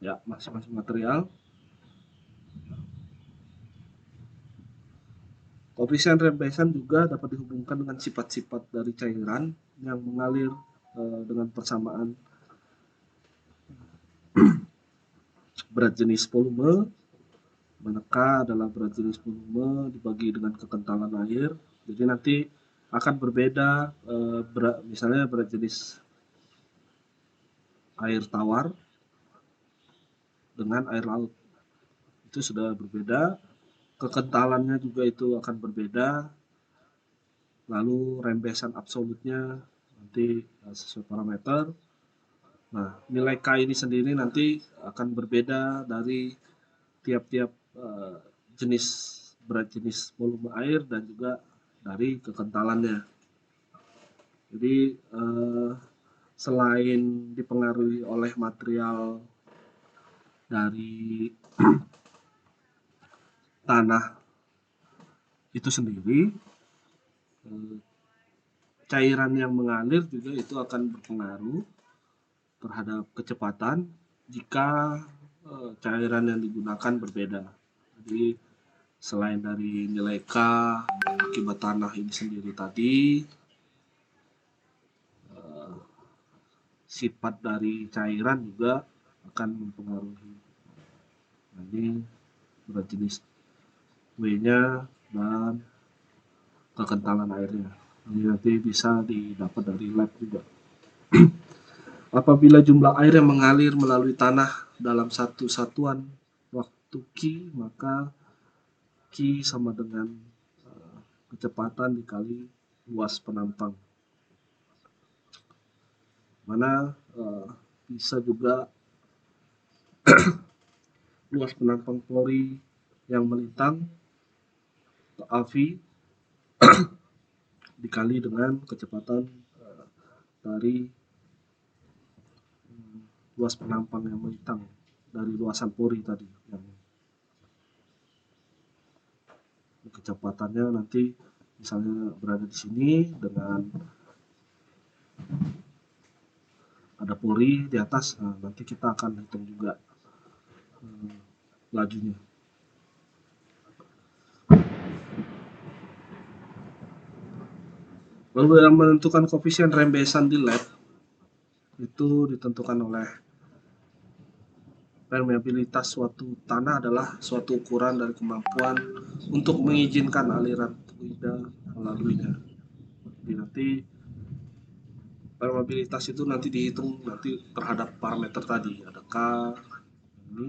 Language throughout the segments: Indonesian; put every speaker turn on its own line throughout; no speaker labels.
Ya, masing-masing material. Koefisien rembesan juga dapat dihubungkan dengan sifat-sifat dari cairan yang mengalir dengan persamaan berat jenis volume, mana K adalah berat jenis volume dibagi dengan kekentalan air. Jadi nanti akan berbeda, misalnya berat jenis air tawar dengan air laut. Itu sudah berbeda. Kekentalannya juga itu akan berbeda. Lalu rembesan absolutnya nanti sesuai parameter. Nah, nilai K ini sendiri nanti akan berbeda dari tiap-tiap jenis berat jenis volume air dan juga dari kekentalannya. Jadi selain dipengaruhi oleh material dari tanah itu sendiri, cairan yang mengalir juga itu akan berpengaruh terhadap kecepatan jika cairan yang digunakan berbeda. Jadi selain dari nilai K akibat tanah ini sendiri tadi, sifat dari cairan juga akan mempengaruhi. Nah, ini berat jenis W-nya dan kekentalan airnya. Ini nanti bisa didapat dari lab juga. Apabila jumlah air yang mengalir melalui tanah dalam satu satuan waktu Q, maka Q sama dengan kecepatan dikali luas penampang. Mana bisa juga luas penampang pori yang melintang atau AV dikali dengan kecepatan dari luas penampang yang melintang dari luasan pori tadi, yang kecepatannya nanti misalnya berada di sini dengan ada pori di atas. Nah, nanti kita akan hitung juga lajunya. Lalu yang menentukan koefisien rembesan di lab itu ditentukan oleh permeabilitas suatu tanah adalah suatu ukuran dari kemampuan untuk mengizinkan aliran fluida melaluinya. Jadi nanti permeabilitas itu nanti dihitung nanti terhadap parameter tadi, ada K ini,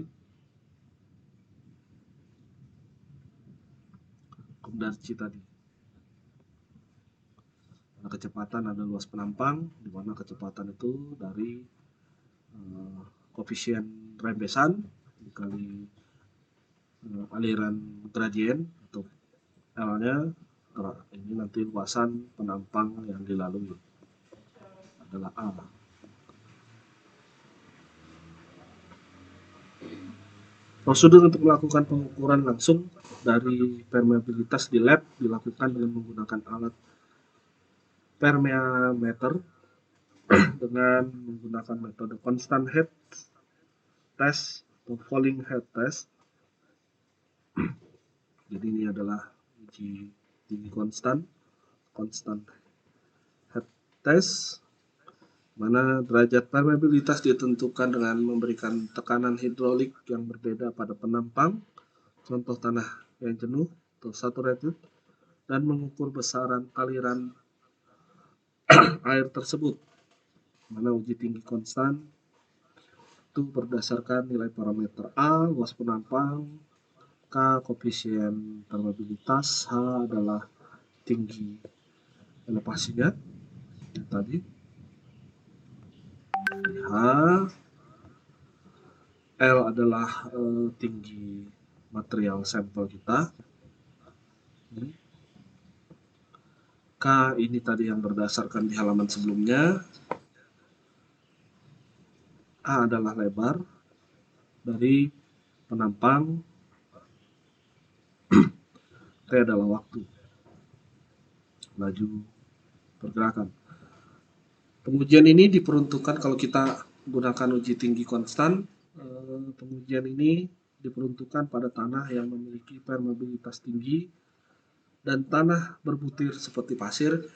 kemudian C tadi. Ada kecepatan, ada luas penampang, di mana kecepatan itu dari koefisien rembesan dikali aliran gradien atau L-nya, ini nanti luasan penampang yang dilalui adalah A. Prosedur untuk melakukan pengukuran langsung dari permeabilitas di lab dilakukan dengan menggunakan alat permeameter dengan menggunakan metode constant head test atau falling head test. Jadi ini adalah uji tinggi constant head test, mana derajat permeabilitas ditentukan dengan memberikan tekanan hidrolik yang berbeda pada penampang, contoh tanah yang jenuh atau saturated, dan mengukur besaran aliran air tersebut. Mana uji tinggi konstan itu berdasarkan nilai parameter A, luas penampang, K, koefisien permeabilitas, H adalah tinggi elevasinya tadi, H, L adalah tinggi material sampel kita, K ini tadi yang berdasarkan di halaman sebelumnya, A adalah lebar dari penampang, T adalah waktu laju pergerakan. Pengujian ini diperuntukkan kalau kita gunakan uji tinggi konstan Pengujian ini diperuntukkan pada tanah yang memiliki permeabilitas tinggi dan tanah berbutir seperti pasir.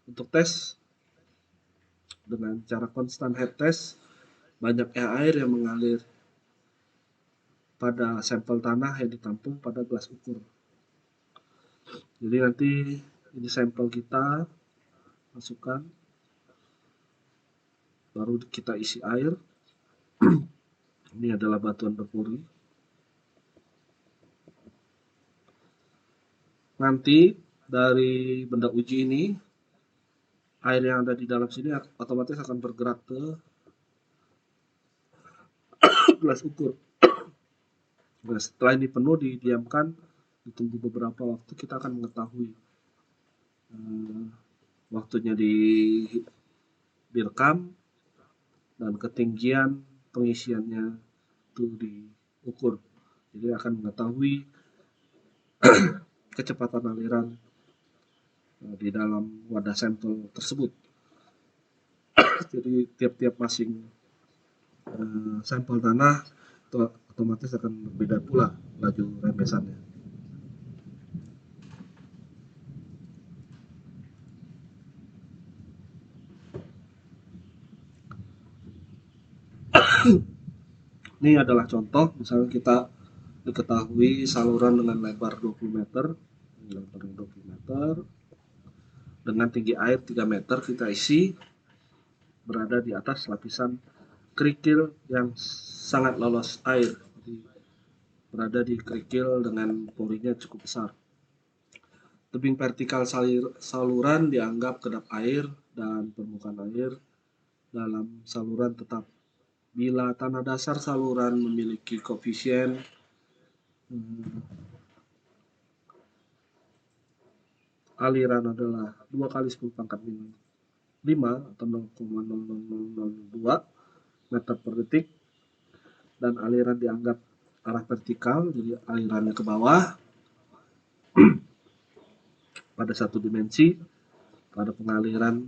Untuk tes dengan cara constant head test, banyaknya air yang mengalir pada sampel tanah yang ditampung pada gelas ukur. Jadi nanti ini sampel kita masukkan, baru kita isi air. Ini adalah batuan berpori. Nanti dari benda uji ini, air yang ada di dalam sini otomatis akan bergerak ke gelas ukur. Nah, setelah ini penuh didiamkan, ditunggu beberapa waktu, kita akan mengetahui waktunya direkam dan ketinggian pengisiannya itu diukur. Jadi akan mengetahui kecepatan aliran di dalam wadah sampel tersebut. Jadi tiap-tiap masing sampel tanah itu otomatis akan berbeda pula laju rembesannya. Ini adalah contoh, misalnya kita diketahui saluran dengan lebar 20 meter, dengan tinggi air 3 meter, kita isi berada di atas lapisan kerikil yang sangat lolos air. Jadi, berada di kerikil dengan porinya cukup besar. Tebing vertikal saluran dianggap kedap air dan permukaan air dalam saluran tetap. Bila tanah dasar saluran memiliki koefisien aliran adalah 2 kali 10 pangkat 5 atau 0,00002 meter per detik, dan aliran dianggap arah vertikal, jadi alirannya ke bawah pada satu dimensi, pada pengaliran